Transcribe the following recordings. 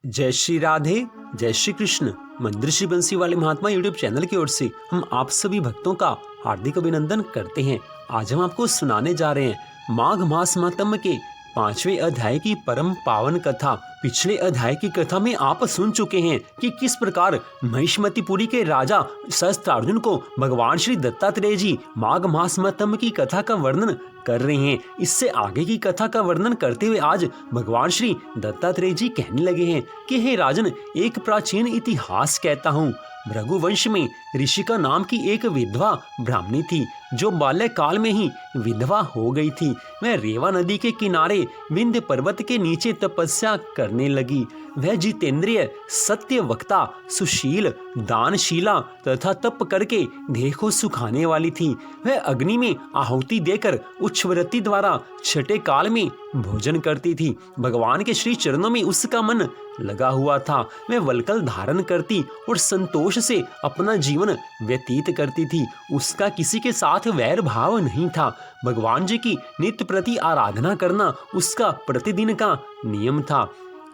जय श्री राधे, जय श्री कृष्ण। मंदिर श्री बंसी वाले महात्मा यूट्यूब चैनल की ओर से हम आप सभी भक्तों का हार्दिक अभिनंदन करते हैं। आज हम आपको सुनाने जा रहे हैं माघ मास महात्म्य के 5वें अध्याय की परम पावन कथा। पिछले अध्याय की कथा में आप सुन चुके हैं कि किस प्रकार महिष्मतिपुरी के राजा सहस्त्रार्जुन को भगवान श्री दत्तात्रेय जी माघ मास महात्म्य की कथा का वर्णन कर रहे हैं। इससे आगे की कथा का वर्णन करते हुए आज भगवान श्री दत्तात्रेय जी कहने लगे हैं कि हे राजन, एक प्राचीन इतिहास कहता हूँ। भृगुवंश में ऋषिका नाम की एक विधवा ब्राह्मणी थी जो बाल्यकाल में ही विधवा हो गई थी। वह रेवा नदी के किनारे विंध्य पर्वत के नीचे तपस्या करने लगी। वह जितेंद्रिय, सत्य वक्ता, सुशील, दानशीला तथा तप करके देह को सुखाने वाली थी। वह अग्नि में आहुति देकर उच्छ्वरति द्वारा छठे काल में भोजन करती थी। भगवान के श्री चरणों में उसका मन लगा हुआ था। वह वल्कल धारण करती और संतोष से अपना जीवन व्यतीत करती थी। उसका किसी के साथ वैर भाव नहीं था। भगवान जी की नित्य प्रति आराधना करना उसका प्रतिदिन का नियम था।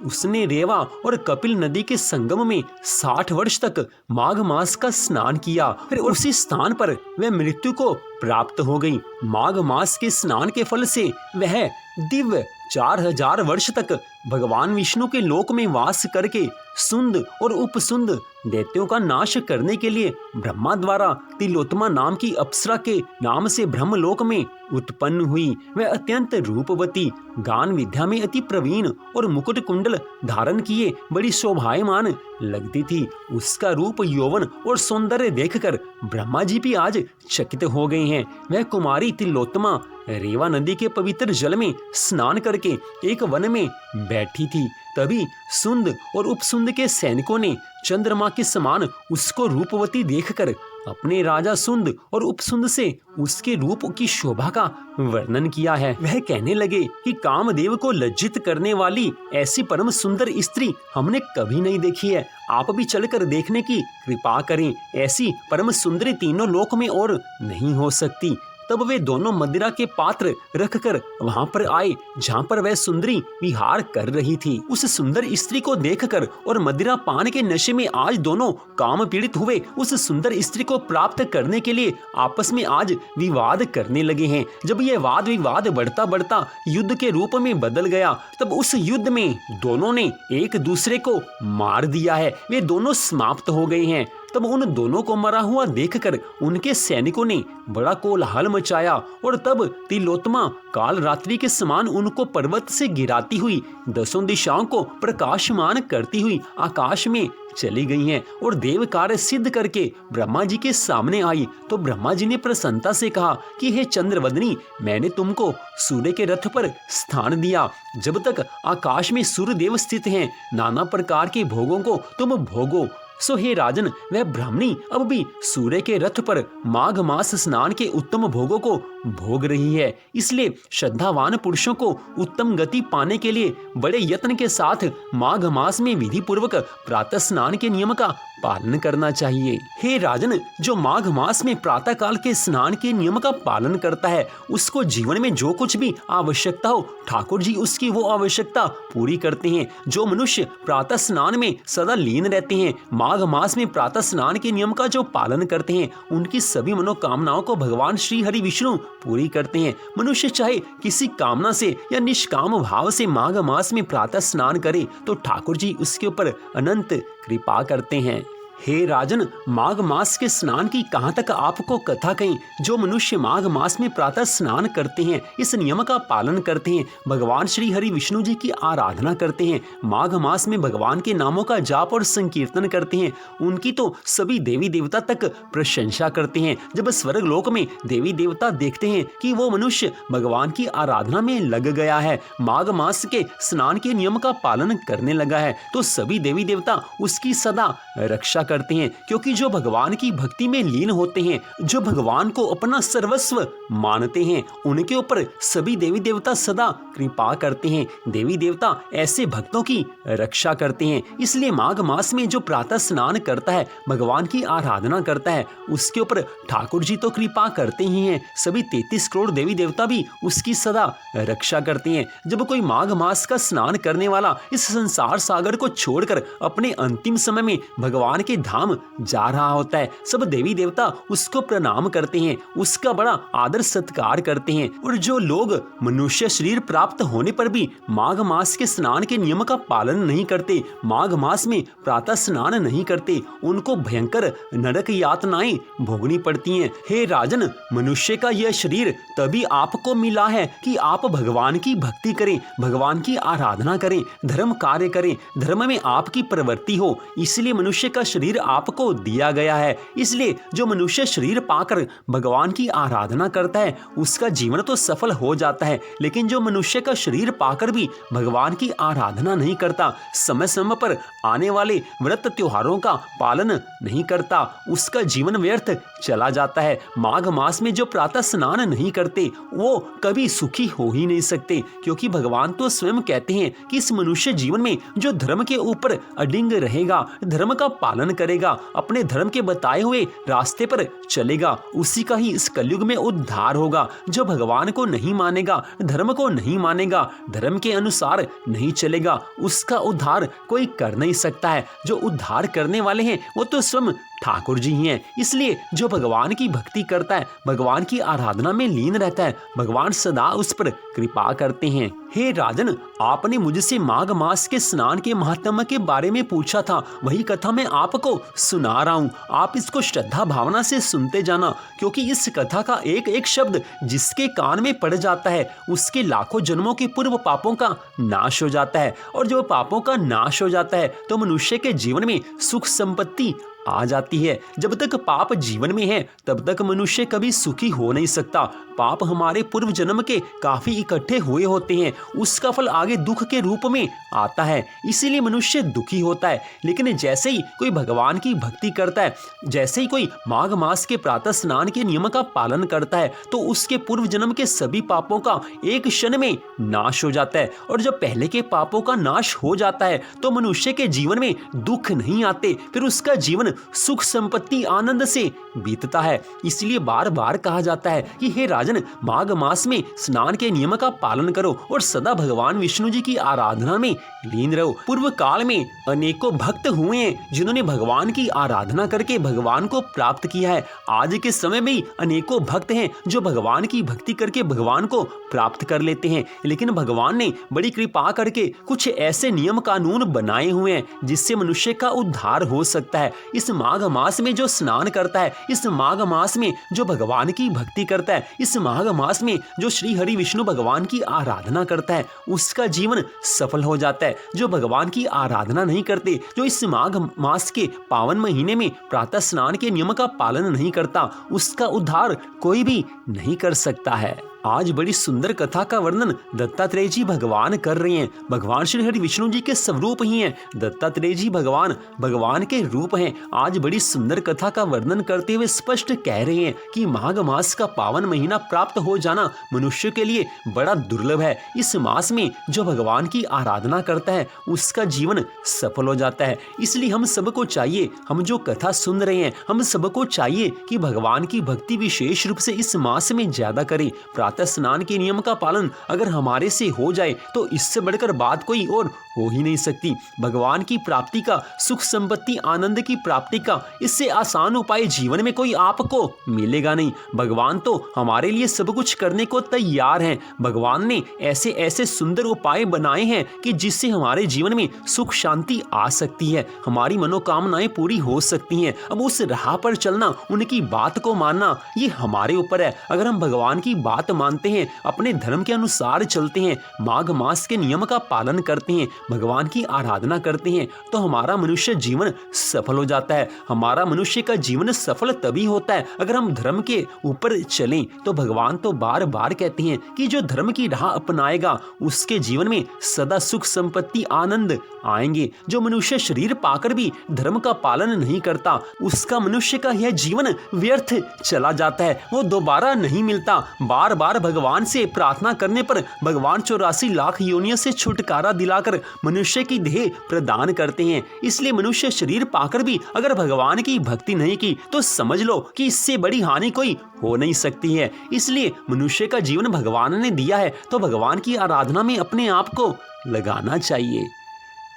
उसने रेवा और कपिल नदी के संगम में 60 वर्ष तक माघ मास का स्नान किया। फिर उसी स्थान पर वह मृत्यु को प्राप्त हो गई। माघ मास के स्नान के फल से वह दिव्य 4000 वर्ष तक भगवान विष्णु के लोक में वास करके सुंद और उपसुंद दैत्यों का नाश करने के लिए ब्रह्मा द्वारा तिलोत्तमा नाम की अप्सरा के नाम से ब्रह्मलोक में उत्पन्न हुई। वह अत्यंत रूपवती, गान विद्या में अति प्रवीण और मुकुट कुंडल धारण किए बड़ी शोभायमान लगती थी। उसका रूप, यौवन और सौंदर्य देखकर ब्रह्मा जी भी आज चकित हो गए हैं। वह कुमारी तिलोत्तमा रेवा नदी के पवित्र जल में स्नान करके एक वन में बैठी थी। तभी सुंद और उपसुंद के सैनिकों ने चंद्रमा के समान उसको रूपवती देखकर अपने राजा सुंद और उपसुंद से उसके रूप की शोभा का वर्णन किया है। वह कहने लगे कि कामदेव को लज्जित करने वाली ऐसी परम सुंदर स्त्री हमने कभी नहीं देखी है। आप भी चलकर देखने की कृपा करें। ऐसी परम सुंदरी तीनों लोक में और नहीं हो सकती। तब वे दोनों मदिरा के पात्र रखकर वहां पर आए जहां पर वह सुंदरी विहार कर रही थी। उस सुंदर स्त्री को देखकर और मदिरा पान के नशे में आज दोनों काम पीड़ित हुए उस सुंदर स्त्री को प्राप्त करने के लिए आपस में आज विवाद करने लगे हैं। जब यह वाद विवाद बढ़ता बढ़ता युद्ध के रूप में बदल गया, तब उस युद्ध में दोनों ने एक दूसरे को मार दिया है। वे दोनों समाप्त हो गए हैं। तब उन दोनों को मरा हुआ देखकर उनके सैनिकों ने बड़ा कोलाहल मचाया और तब तिलोत्तमा काल रात्रि के समान उनको पर्वत से गिराती हुई 10 दिशाओं को प्रकाशमान करती हुई आकाश में चली गई हैं और देव कार्य सिद्ध करके ब्रह्मा जी के सामने आई। तो ब्रह्मा जी ने प्रसन्नता से कहा कि हे चंद्रवदनी, मैंने तुमको सूर्य के रथ पर स्थान दिया। जब तक आकाश में सूर्य देव स्थित हैं, नाना प्रकार के भोगों को तुम भोगो। सो हे राजन, वह ब्राह्मणी अब भी सूर्य के रथ पर माघ मास स्नान के उत्तम भोगों को भोग रही है। इसलिए श्रद्धावान पुरुषों को उत्तम गति पाने के लिए बड़े यत्न के साथ माघ मास में विधि पूर्वक प्रातः स्नान के नियम का पालन करना चाहिए। हे राजन, जो माघ मास में प्रातः काल के स्नान के नियम का पालन करता है, उसको जीवन में जो कुछ भी आवश्यकता हो, ठाकुर जी उसकी वो आवश्यकता पूरी करते हैं। जो मनुष्य प्रातः स्नान में सदा लीन रहते हैं, माघ मास में प्रातः स्नान के नियम का जो पालन करते हैं, उनकी सभी मनोकामनाओं को भगवान श्री हरि विष्णु पूरी करते हैं। मनुष्य चाहे किसी कामना से या निष्काम भाव से माघ मास में प्रातः स्नान करे तो ठाकुर जी उसके ऊपर अनंत कृपा करते हैं। हे राजन, माघ मास के स्नान की कहाँ तक आपको कथा कहें। जो मनुष्य माघ मास में प्रातः स्नान करते हैं, इस नियम का पालन करते हैं, भगवान श्री हरि विष्णु जी की आराधना करते हैं, माघ मास में भगवान के नामों का जाप और संकीर्तन करते हैं, उनकी तो सभी देवी देवता तक प्रशंसा करते हैं। जब स्वर्ग लोक में देवी देवता देखते हैं कि वो मनुष्य भगवान की आराधना में लग गया है, माघ मास के स्नान के नियम का पालन करने लगा है, तो सभी देवी देवता उसकी सदा रक्षा करते हैं, क्योंकि जो भगवान की भक्ति में लीन होते हैं, जो भगवान को अपना सर्वस्व मानते हैं, उनके ऊपर सभी देवी देवता सदा कृपा करते हैं। देवी देवता ऐसे भक्तों की रक्षा करते हैं। इसलिए माघ मास में जो प्रातः स्नान करता है, भगवान की आराधना करता है, उसके ऊपर ठाकुर जी तो कृपा करते ही हैं, सभी 33 करोड़ देवी देवता भी उसकी सदा रक्षा करते हैं। जब कोई माघ मास का स्नान करने वाला इस संसार सागर को छोड़कर अपने अंतिम समय में भगवान के धाम जा रहा होता है, सब देवी देवता उसको प्रणाम करते हैं, उसका बड़ा आदर सत्कार करते हैं। और जो लोग मनुष्य शरीर प्राप्त होने पर भी माघ मास के स्नान के नियम का पालन नहीं करते, माघ मास में प्रातः स्नान नहीं करते, उनको भयंकर नरक यातनाएं भोगनी पड़ती हैं। हे राजन, मनुष्य का यह शरीर तभी आपको मिला है कि आप भगवान की भक्ति करें, भगवान की आराधना करें, धर्म कार्य करें, धर्म में आपकी प्रवृत्ति हो, इसलिए मनुष्य का शरीर आपको दिया गया है। इसलिए जो मनुष्य शरीर पाकर भगवान की आराधना करता है, उसका जीवन तो सफल हो जाता है, लेकिन जो मनुष्य का शरीर पाकर भी भगवान की आराधना नहीं करता, समय समय पर आने वाले व्रत त्योहारों का पालन नहीं करता, उसका जीवन व्यर्थ चला जाता है। माघ मास में जो प्रातः स्नान नहीं करते, वो कभी सुखी हो ही नहीं सकते, क्योंकि भगवान तो स्वयं कहते हैं कि इस मनुष्य जीवन में जो धर्म के ऊपर अडिंग रहेगा, धर्म का पालन करेगा, अपने धर्म के बताए हुए रास्ते पर चलेगा, उसी का ही इस कलयुग में उद्धार होगा। जो भगवान को नहीं मानेगा, धर्म को नहीं मानेगा, धर्म के अनुसार नहीं चलेगा, उसका उद्धार कोई कर नहीं सकता है। जो उद्धार करने वाले हैं वो तो स्वयं ठाकुर जी ही हैं। इसलिए जो भगवान की भक्ति करता है, भगवान की आराधना में लीन रहता है, भगवान सदा उस पर कृपा करते हैं। हे राजन, आपने मुझसे माघ मास के स्नान के महात्म्य के बारे में पूछा था, वही कथा मैं आपको सुना रहा हूँ। आप इसको श्रद्धा भावना से सुनते जाना, क्योंकि इस कथा का एक एक शब्द जिसके कान में पड़ जाता है, उसके लाखों जन्मों के पूर्व पापों का नाश हो जाता है। और जब पापों का नाश हो जाता है तो मनुष्य के जीवन में सुख संपत्ति आ जाती है। जब तक पाप जीवन में है, तब तक मनुष्य कभी सुखी हो नहीं सकता। पाप हमारे पूर्व जन्म के काफी इकट्ठे हुए होते हैं, उसका फल आगे दुख के रूप में आता है, इसीलिए मनुष्य दुखी होता है। लेकिन जैसे ही कोई भगवान की भक्ति करता है, जैसे ही कोई माघ मास के प्रातः स्नान के नियम का पालन करता है, तो उसके पूर्व जन्म के सभी पापों का एक क्षण में नाश हो जाता है। और जब पहले के पापों का नाश हो जाता है तो मनुष्य के जीवन में दुख नहीं आते, फिर उसका जीवन सुख संपत्ति आनंद से बीतता है। इसलिए बार बार कहा जाता है कि हे राजन, माघ मास में स्नान के नियम का पालन करो और सदा भगवान विष्णु जी की आराधना में लीन रहो। पूर्व काल में अनेकों भक्त हुए हैं जिन्होंने भगवान की आराधना करके भगवान को प्राप्त किया है। आज के समय में अनेकों भक्त हैं जो भगवान की भक्ति करके भगवान को प्राप्त कर लेते हैं, लेकिन भगवान ने बड़ी कृपा करके कुछ ऐसे नियम कानून बनाए हुए हैं जिससे मनुष्य का उद्धार हो सकता है। इस माघ मास में जो स्नान करता है, इस माघ मास में जो भगवान की भक्ति करता है, इस माघ मास में जो श्री हरि विष्णु भगवान की आराधना करता है, उसका जीवन सफल हो जाता है। जो भगवान की आराधना नहीं करते, जो इस माघ मास के पावन महीने में प्रातः स्नान के नियम का पालन नहीं करता, उसका उद्धार कोई भी नहीं कर सकता है। आज बड़ी सुंदर कथा का वर्णन दत्तात्रेय जी भगवान कर रहे हैं। भगवान श्री हरि विष्णु जी के स्वरूप ही हैं। दत्तात्रेय जी भगवान के रूप हैं। आज बड़ी सुंदर कथा का वर्णन करते हुए स्पष्ट कह रहे हैं कि माघ मास का पावन महीना प्राप्त हो जाना मनुष्य के लिए बड़ा दुर्लभ है। इस मास में जो भगवान की आराधना करता है, उसका जीवन सफल हो जाता है। इसलिए हम सबको चाहिए, हम जो कथा सुन रहे हैं, हम सबको चाहिए कि भगवान की भक्ति विशेष रूप से इस मास में ज्यादा करें। प्रातः स्नान के नियम का पालन अगर हमारे से हो जाए तो इससे बढ़कर बात कोई और हो ही नहीं सकती। भगवान की प्राप्ति का, सुख संपत्ति आनंद की प्राप्ति का इससे आसान उपाय जीवन में कोई आपको मिलेगा नहीं। भगवान तो हमारे लिए सब कुछ करने को तैयार हैं। भगवान ने ऐसे ऐसे सुंदर उपाय बनाए हैं कि जिससे हमारे जीवन में सुख शांति आ सकती है, हमारी मनोकामनाएं पूरी हो सकती हैं। अब उस राह पर चलना, उनकी बात को मानना, ये हमारे ऊपर है। अगर हम भगवान की बात मानते हैं, अपने धर्म के अनुसार चलते हैं, माघ मास के नियम का पालन करते हैं, भगवान की आराधना करते हैं, तो हमारा मनुष्य जीवन सफल हो जाता है। हमारा मनुष्य का जीवन सफल तभी होता है अगर हम धर्म के ऊपर चलें। तो भगवान तो बार बार कहते हैं कि जो धर्म की राह अपनाएगा उसके जीवन में सदा सुख संपत्ति आनंद आएंगे। जो मनुष्य शरीर पाकर भी धर्म का पालन नहीं करता, उसका मनुष्य का यह जीवन व्यर्थ चला जाता है, वो दोबारा नहीं मिलता। बार बार भगवान से प्रार्थना करने पर भगवान 84 लाख योनियों से छुटकारा दिलाकर मनुष्य की देह प्रदान करते हैं। इसलिए मनुष्य शरीर पाकर भी अगर भगवान की भक्ति नहीं की तो समझ लो कि इससे बड़ी हानि कोई हो नहीं सकती है। इसलिए मनुष्य का जीवन भगवान ने दिया है तो भगवान की आराधना में अपने आप को लगाना चाहिए।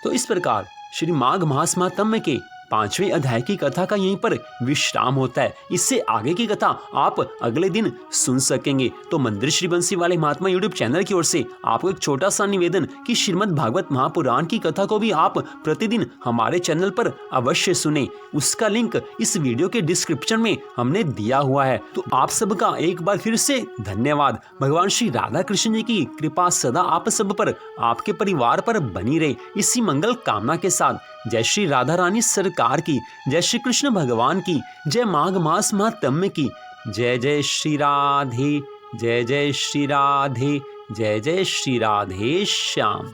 तो इस प्रकार श्री माघ मास महात्म्य के 5वें अध्याय की कथा का यहीं पर विश्राम होता है। इससे आगे की कथा आप अगले दिन सुन सकेंगे। तो मंदिर श्री बंसी वाले महात्मा यूट्यूब चैनल की ओर से आपको एक छोटा सा निवेदन कि श्रीमद् भागवत महापुराण की कथा को भी आप प्रतिदिन हमारे चैनल पर अवश्य सुने। उसका लिंक इस वीडियो के डिस्क्रिप्शन में हमने दिया हुआ है। तो आप सबका एक बार फिर से धन्यवाद। भगवान श्री राधा कृष्ण जी की कृपा सदा आप सब पर, आपके परिवार पर बनी रहे, इसी मंगल कामना के साथ जय श्री राधा रानी सरकार की, जय श्री कृष्ण भगवान की, जय माघ मास महात्म्य की, जय जय श्री राधे, जय जय श्री राधे, जय जय श्री राधे श्याम।